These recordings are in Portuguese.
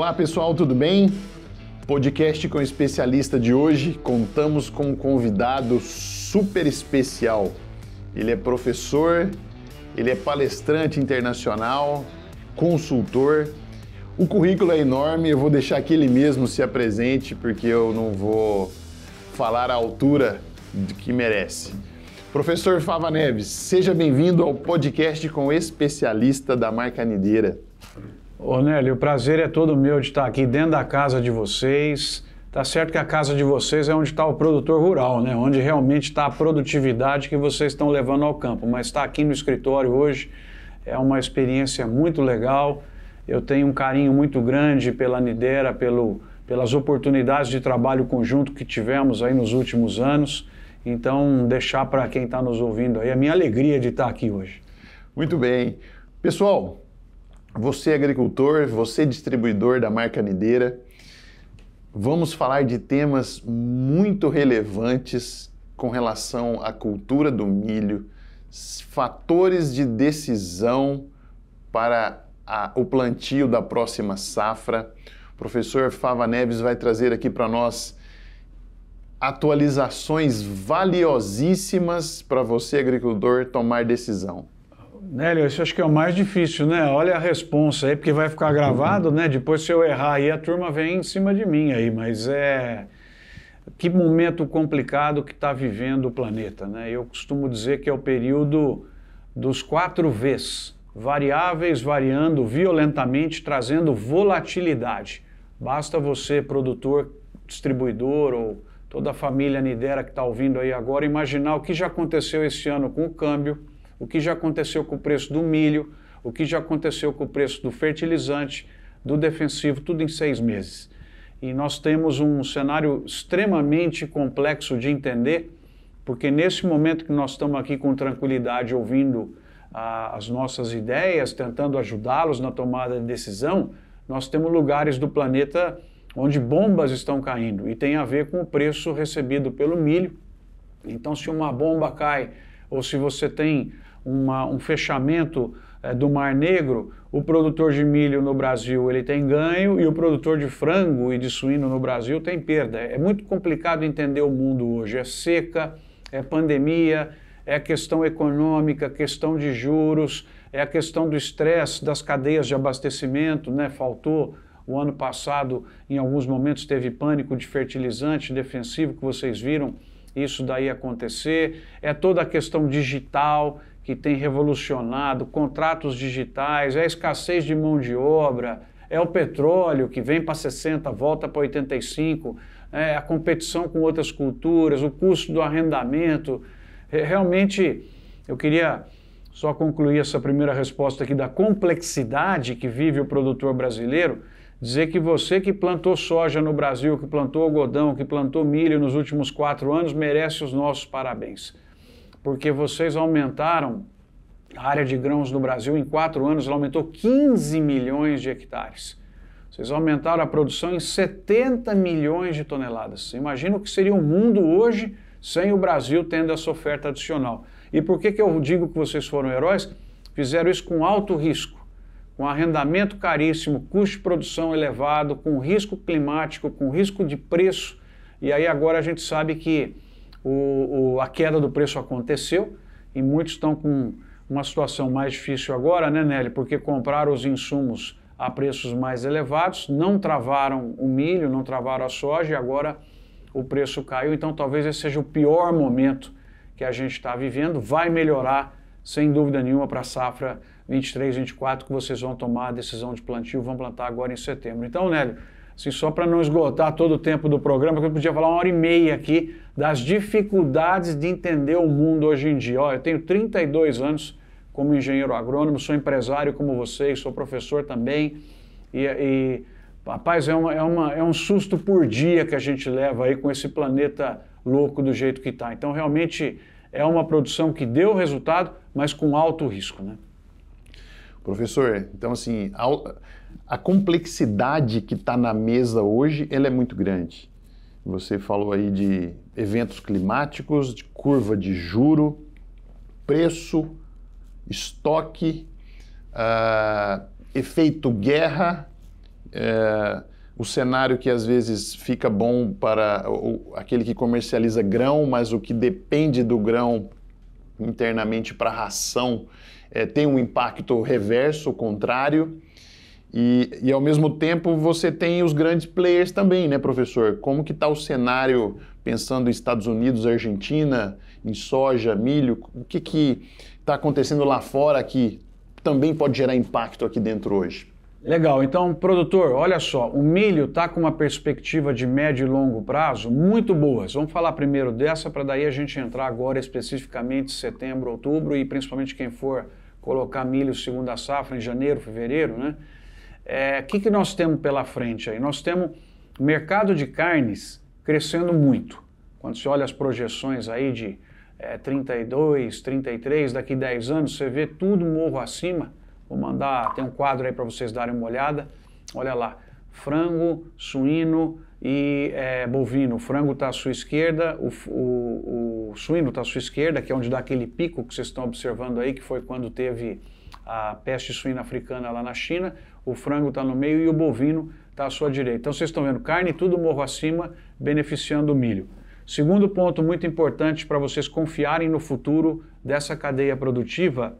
Olá pessoal, tudo bem? Podcast com o especialista de hoje, contamos com um convidado super especial. Ele é professor, ele é palestrante internacional, consultor. O currículo é enorme, eu vou deixar que ele mesmo se apresente, porque eu não vou falar à altura de que merece. Professor Fava Neves, seja bem-vindo ao podcast com o especialista da marca Nideira. Ô Nélio, o prazer é todo meu de estar aqui dentro da casa de vocês. Tá certo que a casa de vocês é onde está o produtor rural, né? Onde realmente está a produtividade que vocês estão levando ao campo. Mas estar aqui no escritório hoje é uma experiência muito legal. Eu tenho um carinho muito grande pela Nideira, pelas oportunidades de trabalho conjunto que tivemos aí nos últimos anos. Então, deixar para quem está nos ouvindo aí a minha alegria de estar aqui hoje. Muito bem. Pessoal, você é agricultor, você é distribuidor da marca Nideira. Vamos falar de temas muito relevantes com relação à cultura do milho, fatores de decisão para o plantio da próxima safra. O professor Fava Neves vai trazer aqui para nós atualizações valiosíssimas para você, agricultor, tomar decisão. Nélio, isso acho que é o mais difícil, né? Olha a responsa aí, porque vai ficar gravado, né? Depois, se eu errar aí, a turma vem em cima de mim aí, mas que momento complicado que está vivendo o planeta, né? Eu costumo dizer que é o período dos 4 Vs, variáveis variando violentamente, trazendo volatilidade. Basta você, produtor, distribuidor ou toda a família Nideira que está ouvindo aí agora, imaginar o que já aconteceu esse ano com o câmbio, o que já aconteceu com o preço do milho, o que já aconteceu com o preço do fertilizante, do defensivo, tudo em 6 meses. E nós temos um cenário extremamente complexo de entender, porque nesse momento que nós estamos aqui com tranquilidade ouvindo as nossas ideias, tentando ajudá-los na tomada de decisão, nós temos lugares do planeta onde bombas estão caindo e tem a ver com o preço recebido pelo milho. Então, se uma bomba cai ou se você tem um fechamento do Mar Negro, o produtor de milho no Brasil ele tem ganho e o produtor de frango e de suíno no Brasil tem perda. É muito complicado entender o mundo hoje. É seca, é pandemia, é questão econômica, questão de juros, é a questão do estresse das cadeias de abastecimento, né? Faltou o ano passado, em alguns momentos teve pânico de fertilizante defensivo que vocês viram isso daí acontecer, é toda a questão digital que tem revolucionado, contratos digitais, é a escassez de mão de obra, é o petróleo que vem para 60, volta para 85, é a competição com outras culturas, o custo do arrendamento. Realmente, eu queria só concluir essa primeira resposta aqui da complexidade que vive o produtor brasileiro, dizer que você que plantou soja no Brasil, que plantou algodão, que plantou milho nos últimos 4 anos, merece os nossos parabéns. Porque vocês aumentaram a área de grãos no Brasil, em 4 anos ela aumentou 15 milhões de hectares. Vocês aumentaram a produção em 70 milhões de toneladas. Imagina o que seria o mundo hoje sem o Brasil tendo essa oferta adicional. E por que eu digo que vocês foram heróis? Fizeram isso com alto risco, com arrendamento caríssimo, custo de produção elevado, com risco climático, com risco de preço. E aí agora a gente sabe que a queda do preço aconteceu e muitos estão com uma situação mais difícil agora, né, Nelly? Porque compraram os insumos a preços mais elevados, não travaram o milho, não travaram a soja e agora o preço caiu. Então talvez esse seja o pior momento que a gente está vivendo. Vai melhorar, sem dúvida nenhuma, para a safra 23, 24, que vocês vão tomar a decisão de plantio, vão plantar agora em setembro. Então, Nélio, assim, só para não esgotar todo o tempo do programa, porque eu podia falar 1h30 aqui das dificuldades de entender o mundo hoje em dia. Ó, eu tenho 32 anos como engenheiro agrônomo, sou empresário como vocês, sou professor também, rapaz, é um susto por dia que a gente leva aí com esse planeta louco do jeito que está. Então, realmente, é uma produção que deu resultado, mas com alto risco, né? Professor, então assim, a complexidade que está na mesa hoje, ela é muito grande. Você falou aí de eventos climáticos, de curva de juro, preço, estoque, efeito guerra o cenário que às vezes fica bom para aquele que comercializa grão, mas o que depende do grão internamente para a ração tem um impacto reverso, o contrário, e ao mesmo tempo você tem os grandes players também, né, professor? Como que está o cenário, pensando em Estados Unidos, Argentina, em soja, milho, o que está acontecendo lá fora que também pode gerar impacto aqui dentro hoje? Legal, então, produtor, olha só, o milho está com uma perspectiva de médio e longo prazo muito boas. Vamos falar primeiro dessa, para daí a gente entrar agora especificamente em setembro, outubro, e principalmente quem for colocar milho segunda safra em janeiro, fevereiro, né? O que nós temos pela frente aí? Nós temos mercado de carnes crescendo muito. Quando você olha as projeções aí de 32, 33, daqui 10 anos, você vê tudo morro acima. Vou mandar, tem um quadro aí para vocês darem uma olhada. Olha lá, frango, suíno e bovino. O frango está à sua esquerda, o suíno está à sua esquerda, que é onde dá aquele pico que vocês estão observando aí, que foi quando teve a peste suína africana lá na China. O frango está no meio e o bovino está à sua direita. Então vocês estão vendo, carne tudo morro acima, beneficiando o milho. Segundo ponto muito importante para vocês confiarem no futuro dessa cadeia produtiva.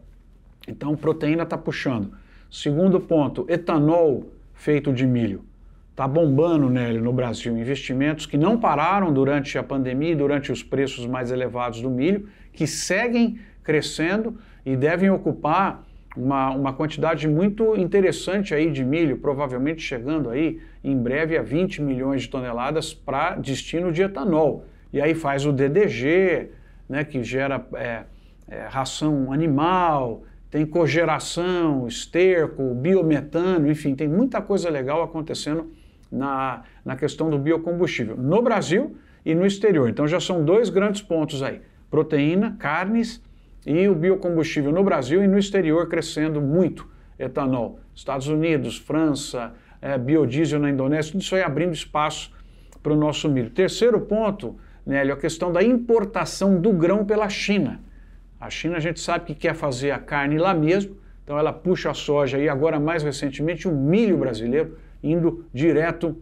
Então, proteína está puxando. Segundo ponto, etanol feito de milho. Está bombando, Nélio, no Brasil. Investimentos que não pararam durante a pandemia e durante os preços mais elevados do milho, que seguem crescendo e devem ocupar uma quantidade muito interessante aí de milho, provavelmente chegando aí em breve a 20 milhões de toneladas para destino de etanol. E aí faz o DDG, né, que gera ração animal, tem cogeração, esterco, biometano, enfim, tem muita coisa legal acontecendo na questão do biocombustível, no Brasil e no exterior. Então já são dois grandes pontos aí, proteína, carnes e o biocombustível no Brasil e no exterior crescendo muito, etanol. Estados Unidos, França, biodiesel na Indonésia, tudo isso aí abrindo espaço para o nosso milho. Terceiro ponto, Nélio, a questão da importação do grão pela China. A China, a gente sabe que quer fazer a carne lá mesmo, então ela puxa a soja e agora mais recentemente o milho brasileiro indo direto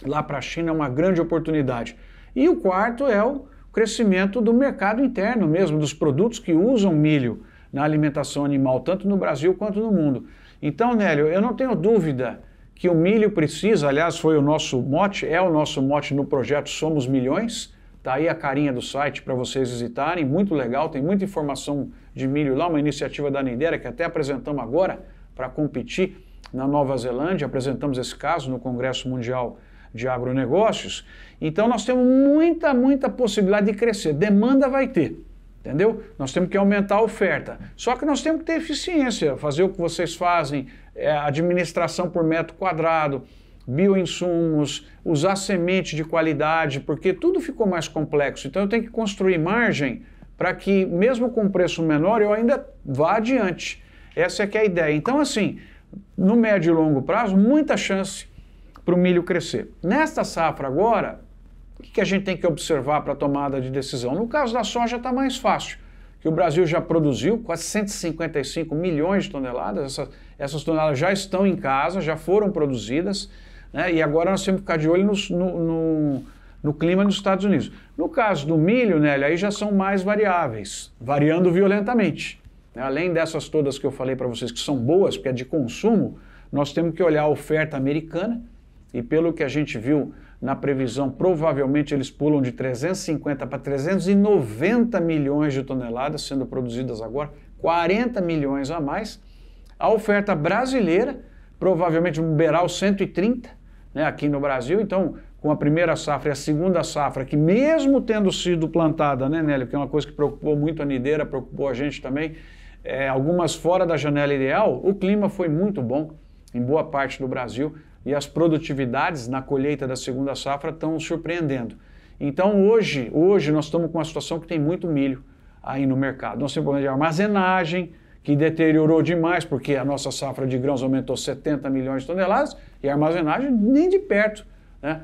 lá para a China, é uma grande oportunidade. E o quarto é o crescimento do mercado interno mesmo, dos produtos que usam milho na alimentação animal, tanto no Brasil quanto no mundo. Então, Nélio, eu não tenho dúvida que o milho precisa, aliás, foi o nosso mote, é o nosso mote no projeto Somos Milhões. Está aí a carinha do site para vocês visitarem, muito legal, tem muita informação de milho lá, uma iniciativa da Nidera que até apresentamos agora para competir na Nova Zelândia, apresentamos esse caso no Congresso Mundial de Agronegócios. Então nós temos muita possibilidade de crescer, demanda vai ter, entendeu? Nós temos que aumentar a oferta, só que nós temos que ter eficiência, fazer o que vocês fazem, administração por metro quadrado, bioinsumos, usar semente de qualidade, porque tudo ficou mais complexo. Então eu tenho que construir margem para que, mesmo com preço menor, eu ainda vá adiante. Essa é que é a ideia. Então, assim, no médio e longo prazo, muita chance para o milho crescer. Nesta safra agora, o que a gente tem que observar para a tomada de decisão? No caso da soja está mais fácil, que o Brasil já produziu quase 155 milhões de toneladas, essas toneladas já estão em casa, já foram produzidas, né? E agora nós temos que ficar de olho no clima nos Estados Unidos. No caso do milho, Nélio, aí já são mais variáveis, variando violentamente. Além dessas todas que eu falei para vocês que são boas, porque é de consumo, nós temos que olhar a oferta americana e pelo que a gente viu na previsão, provavelmente eles pulam de 350 para 390 milhões de toneladas sendo produzidas agora, 40 milhões a mais. A oferta brasileira provavelmente vão beirar os 130, né, aqui no Brasil. Então, com a primeira safra e a segunda safra, que mesmo tendo sido plantada, né, Nélio, que é uma coisa que preocupou muito a Nidera, preocupou a gente também, algumas fora da janela ideal, o clima foi muito bom em boa parte do Brasil e as produtividades na colheita da segunda safra estão surpreendendo. Então, hoje nós estamos com uma situação que tem muito milho aí no mercado. Nós temos problema de armazenagem, que deteriorou demais, porque a nossa safra de grãos aumentou 70 milhões de toneladas e a armazenagem nem de perto, né,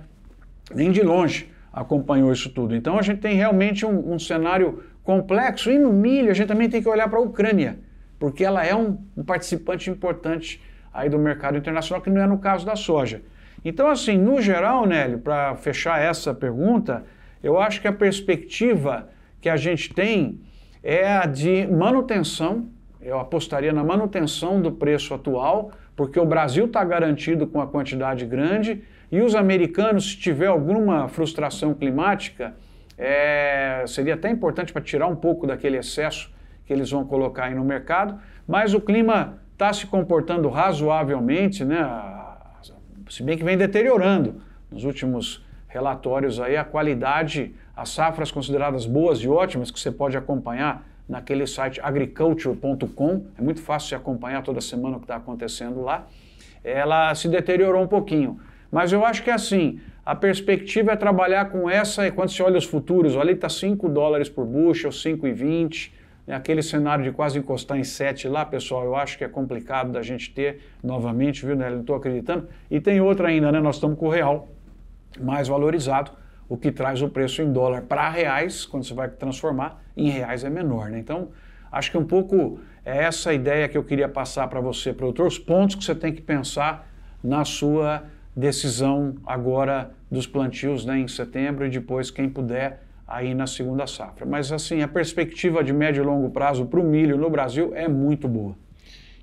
nem de longe acompanhou isso tudo. Então a gente tem realmente um cenário complexo. E no milho a gente também tem que olhar para a Ucrânia, porque ela é um participante importante aí do mercado internacional, que não é no caso da soja. Então, assim, no geral, Nélio, para fechar essa pergunta, eu acho que a perspectiva que a gente tem é a de manutenção. Eu apostaria na manutenção do preço atual, porque o Brasil está garantido com a quantidade grande e os americanos, se tiver alguma frustração climática, seria até importante para tirar um pouco daquele excesso que eles vão colocar aí no mercado, mas o clima está se comportando razoavelmente, né? Se bem que vem deteriorando. Nos últimos relatórios aí, a qualidade, as safras consideradas boas e ótimas, que você pode acompanhar naquele site agriculture.com, é muito fácil de acompanhar toda semana o que está acontecendo lá, ela se deteriorou um pouquinho. Mas eu acho que assim, a perspectiva é trabalhar com essa, e quando você olha os futuros, ali está $5 por bushel, 5,20, aquele cenário de quase encostar em 7 lá, pessoal, eu acho que é complicado da gente ter novamente, viu, né? Não estou acreditando. E tem outra ainda, né? Nós estamos com o real mais valorizado, o que traz o preço em dólar para reais, quando você vai transformar, em reais é menor, né? Então, acho que um pouco é essa a ideia que eu queria passar para você, produtor, os pontos que você tem que pensar na sua decisão agora dos plantios, né, em setembro, e depois, quem puder, aí na segunda safra. Mas assim, a perspectiva de médio e longo prazo para o milho no Brasil é muito boa.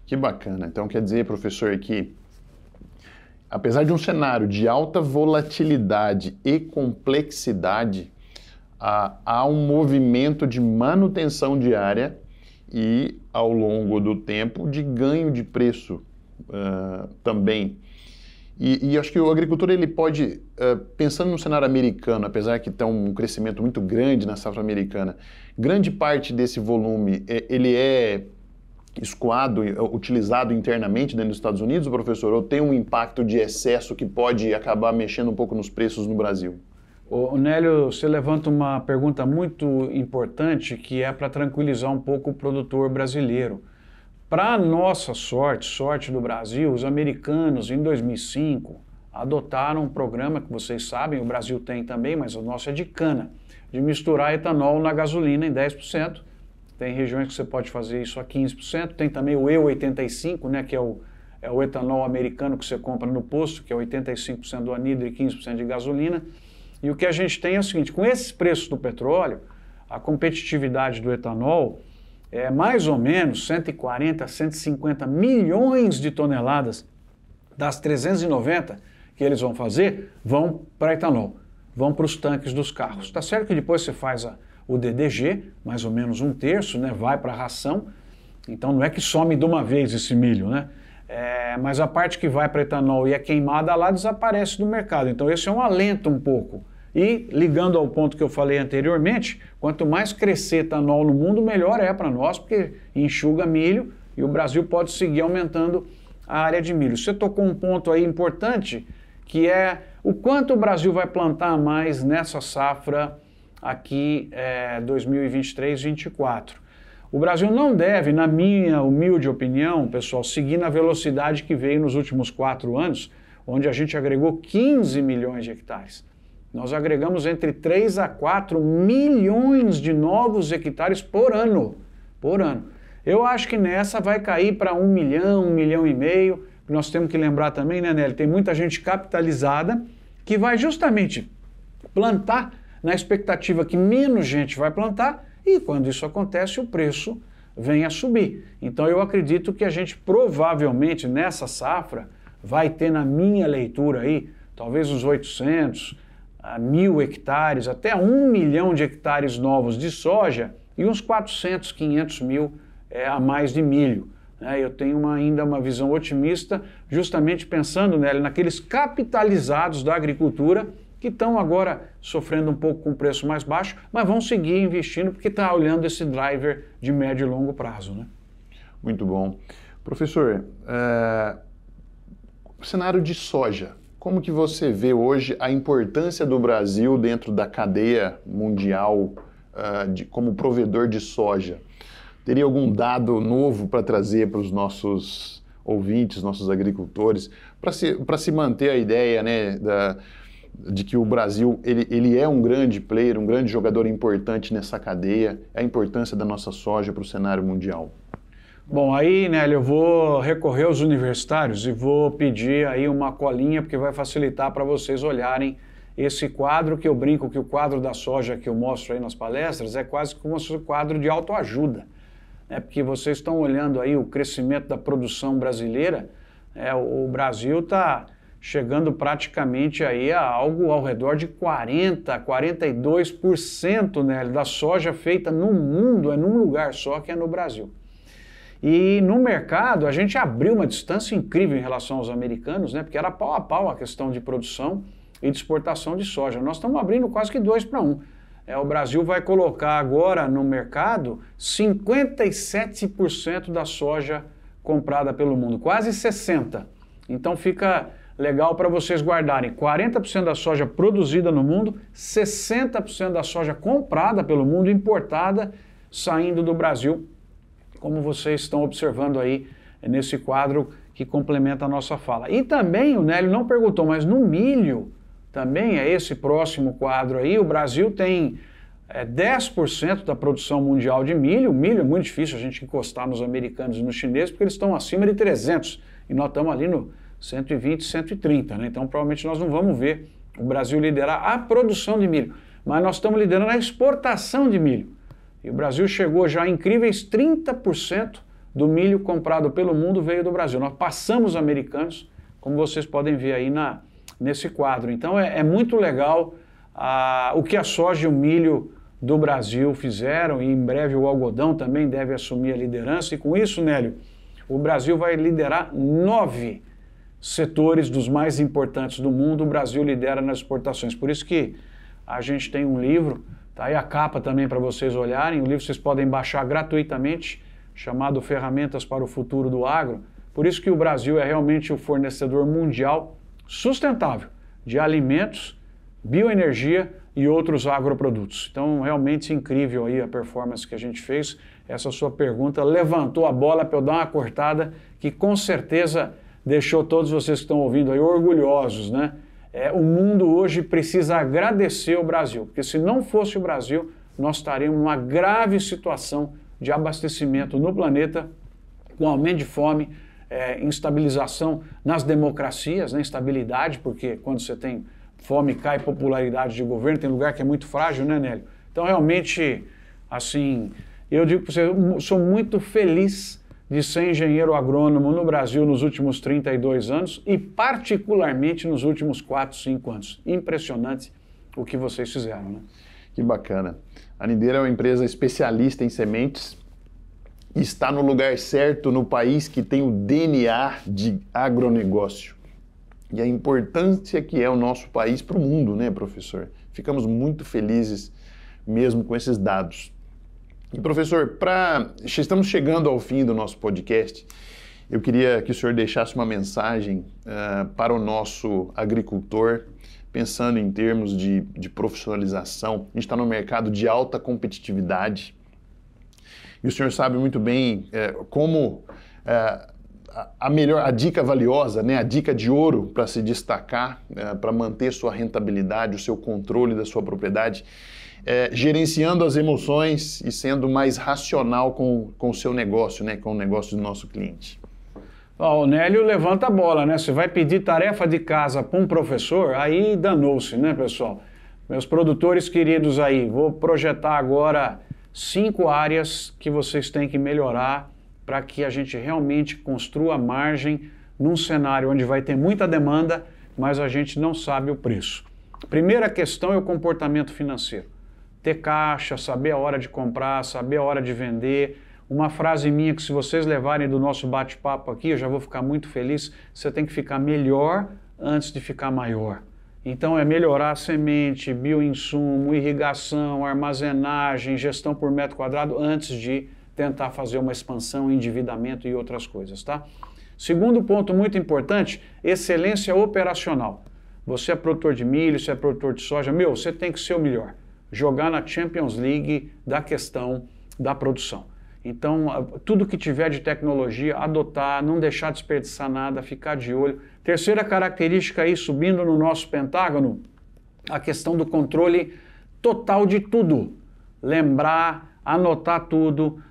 Que bacana. Então quer dizer, professor, que apesar de um cenário de alta volatilidade e complexidade, há um movimento de manutenção diária e, ao longo do tempo, de ganho de preço também. E acho que o agricultor ele pode, pensando no cenário americano, apesar que tem um crescimento muito grande na safra americana, grande parte desse volume ele é escoado, utilizado internamente dentro dos Estados Unidos, professor, ou tem um impacto de excesso que pode acabar mexendo um pouco nos preços no Brasil? Ô, Nélio, você levanta uma pergunta muito importante que é para tranquilizar um pouco o produtor brasileiro. Para nossa sorte do Brasil, os americanos, em 2005, adotaram um programa que vocês sabem, o Brasil tem também, mas o nosso é de cana, de misturar etanol na gasolina em 10%. Tem regiões que você pode fazer isso a 15%. Tem também o E85, né, que é o etanol americano que você compra no posto, que é 85% do anidro e 15% de gasolina. E o que a gente tem é o seguinte, com esses preços do petróleo, a competitividade do etanol é mais ou menos 140, 150 milhões de toneladas das 390 que eles vão fazer, vão para etanol, vão para os tanques dos carros. Tá certo que depois você faz o DDG, mais ou menos 1/3, né, vai para a ração, então não é que some de uma vez esse milho, né? Mas a parte que vai para etanol e é queimada lá desaparece do mercado, então esse é um alento um pouco. E, ligando ao ponto que eu falei anteriormente, quanto mais crescer etanol no mundo, melhor é para nós, porque enxuga milho e o Brasil pode seguir aumentando a área de milho. Você tocou um ponto aí importante, que é o quanto o Brasil vai plantar mais nessa safra aqui 2023-24. O Brasil não deve, na minha humilde opinião, pessoal, seguir na velocidade que veio nos últimos 4 anos, onde a gente agregou 15 milhões de hectares. Nós agregamos entre 3 a 4 milhões de novos hectares por ano. Eu acho que nessa vai cair para 1 milhão, 1,5 milhão. Nós temos que lembrar também, né, Nelly? Tem muita gente capitalizada que vai justamente plantar na expectativa que menos gente vai plantar e quando isso acontece o preço vem a subir. Então eu acredito que a gente provavelmente nessa safra vai ter, na minha leitura aí, talvez uns 800 a 1.000 hectares, até 1 milhão de hectares novos de soja e uns 400, 500 mil a mais de milho. Eu tenho ainda uma visão otimista, justamente pensando naqueles capitalizados da agricultura que estão agora sofrendo um pouco com o preço mais baixo, mas vão seguir investindo porque está olhando esse driver de médio e longo prazo, né? Muito bom. Professor, o cenário de soja, como que você vê hoje a importância do Brasil dentro da cadeia mundial como provedor de soja? Teria algum dado novo para trazer para os nossos ouvintes, nossos agricultores, para se manter a ideia, né, de que o Brasil ele é um grande player, um grande jogador importante nessa cadeia, a importância da nossa soja para o cenário mundial? Bom, aí, Nélio, eu vou recorrer aos universitários e vou pedir aí uma colinha, porque vai facilitar para vocês olharem esse quadro, que eu brinco que o quadro da soja que eu mostro aí nas palestras é quase como um quadro de autoajuda, né? Porque vocês estão olhando aí o crescimento da produção brasileira, o Brasil está chegando praticamente aí a algo ao redor de 42%, né, da soja feita no mundo, é num lugar só, que é no Brasil. E no mercado a gente abriu uma distância incrível em relação aos americanos, né, porque era pau a pau a questão de produção e de exportação de soja. Nós estamos abrindo quase que 2 para 1. O Brasil vai colocar agora no mercado 57% da soja comprada pelo mundo, quase 60%. Então fica legal para vocês guardarem: 40% da soja produzida no mundo, 60% da soja comprada pelo mundo, importada, saindo do Brasil, como vocês estão observando aí nesse quadro que complementa a nossa fala. E também, o Nélio não perguntou, mas no milho, também é esse próximo quadro aí, o Brasil tem 10% da produção mundial de milho. O milho é muito difícil a gente encostar nos americanos e nos chineses, porque eles estão acima de 300, e nós estamos ali no 120, 130, né? Então provavelmente nós não vamos ver o Brasil liderar a produção de milho, mas nós estamos liderando a exportação de milho. E o Brasil chegou já a incríveis 30% do milho comprado pelo mundo veio do Brasil. Nós passamos os americanos, como vocês podem ver aí nesse quadro. Então é muito legal o que a soja e o milho do Brasil fizeram, e em breve o algodão também deve assumir a liderança. E com isso, Nélio, o Brasil vai liderar 9 setores dos mais importantes do mundo. O Brasil lidera nas exportações. Por isso que a gente tem um livro, tá aí a capa também para vocês olharem. O livro vocês podem baixar gratuitamente, chamado Ferramentas para o Futuro do Agro. Por isso que o Brasil é realmente o fornecedor mundial sustentável de alimentos, bioenergia e outros agroprodutos. Então, realmente incrível aí a performance que a gente fez. Essa sua pergunta levantou a bola para eu dar uma cortada que com certeza deixou todos vocês que estão ouvindo aí orgulhosos, né? O mundo hoje precisa agradecer o Brasil, porque se não fosse o Brasil, nós estaríamos numa grave situação de abastecimento no planeta, com aumento de fome, instabilização nas democracias, né? Instabilidade, porque quando você tem fome, cai popularidade de governo, tem lugar que é muito frágil, né, Nélio? Então, realmente, assim, eu digo para você, eu sou muito feliz de ser engenheiro agrônomo no Brasil nos últimos 32 anos e particularmente nos últimos 4, 5 anos. Impressionante o que vocês fizeram, né? Que bacana. A Nideira é uma empresa especialista em sementes e está no lugar certo no país que tem o DNA de agronegócio. E a importância que é o nosso país para o mundo, né, professor? Ficamos muito felizes mesmo com esses dados. E, professor, estamos chegando ao fim do nosso podcast. Eu queria que o senhor deixasse uma mensagem para o nosso agricultor, pensando em termos de profissionalização. A gente está no mercado de alta competitividade e o senhor sabe muito bem como a dica valiosa, né, a dica de ouro para se destacar, para manter sua rentabilidade, o seu controle da sua propriedade, gerenciando as emoções e sendo mais racional com o seu negócio, né, com o negócio do nosso cliente. O Nélio levanta a bola, né? Você vai pedir tarefa de casa para um professor, aí danou-se, né, pessoal? Meus produtores queridos aí, vou projetar agora 5 áreas que vocês têm que melhorar para que a gente realmente construa margem num cenário onde vai ter muita demanda, mas a gente não sabe o preço. Primeira questão é o comportamento financeiro. Ter caixa, saber a hora de comprar, saber a hora de vender. Uma frase minha que se vocês levarem do nosso bate-papo aqui, eu já vou ficar muito feliz, você tem que ficar melhor antes de ficar maior. Então é melhorar a semente, bioinsumo, irrigação, armazenagem, gestão por metro quadrado antes de tentar fazer uma expansão, endividamento e outras coisas, tá? Segundo ponto muito importante, excelência operacional. Você é produtor de milho, você é produtor de soja, você tem que ser o melhor. Jogar na Champions League da questão da produção. Então, tudo que tiver de tecnologia, adotar, não deixar desperdiçar nada, ficar de olho. Terceira característica aí, subindo no nosso pentágono, a questão do controle total de tudo. Lembrar, anotar tudo,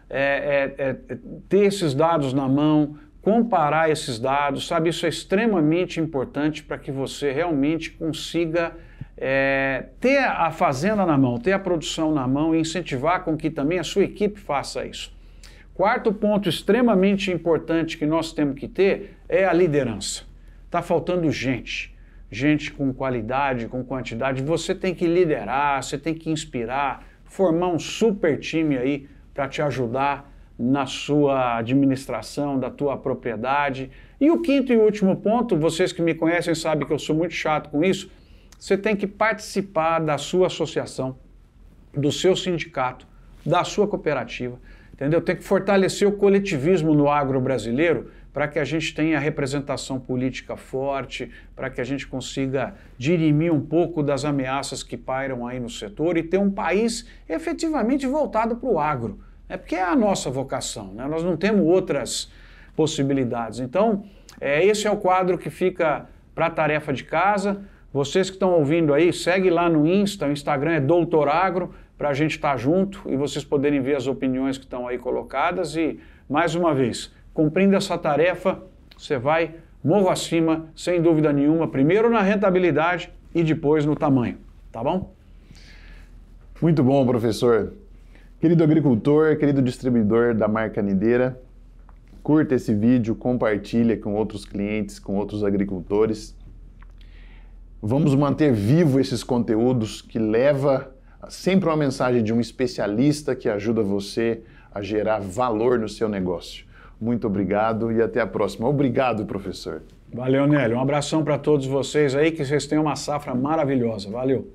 ter esses dados na mão, comparar esses dados, sabe? Isso é extremamente importante para que você realmente consiga ter a fazenda na mão, ter a produção na mão e incentivar com que também a sua equipe faça isso. Quarto ponto extremamente importante que nós temos que ter é a liderança. Está faltando gente com qualidade, com quantidade. Você tem que liderar, você tem que inspirar, formar um super time aí para te ajudar na sua administração, da tua propriedade. E o quinto e último ponto, vocês que me conhecem sabem que eu sou muito chato com isso, você tem que participar da sua associação, do seu sindicato, da sua cooperativa, entendeu? Tem que fortalecer o coletivismo no agro brasileiro para que a gente tenha representação política forte, para que a gente consiga dirimir um pouco das ameaças que pairam aí no setor e ter um país efetivamente voltado para o agro. Porque é a nossa vocação, né? Nós não temos outras possibilidades. Então, esse é o quadro que fica para a tarefa de casa. Vocês que estão ouvindo aí, segue lá no Insta, o Instagram é Doutor Agro, para a gente estar junto e vocês poderem ver as opiniões que estão aí colocadas. E, mais uma vez, cumprindo essa tarefa, você vai morro acima, sem dúvida nenhuma, primeiro na rentabilidade e depois no tamanho, tá bom? Muito bom, professor. Querido agricultor, querido distribuidor da marca Nideira, curta esse vídeo, compartilha com outros clientes, com outros agricultores. Vamos manter vivo esses conteúdos que leva sempre uma mensagem de um especialista que ajuda você a gerar valor no seu negócio. Muito obrigado e até a próxima. Obrigado, professor. Valeu, Nélio. Um abração para todos vocês aí, que vocês tenham uma safra maravilhosa. Valeu.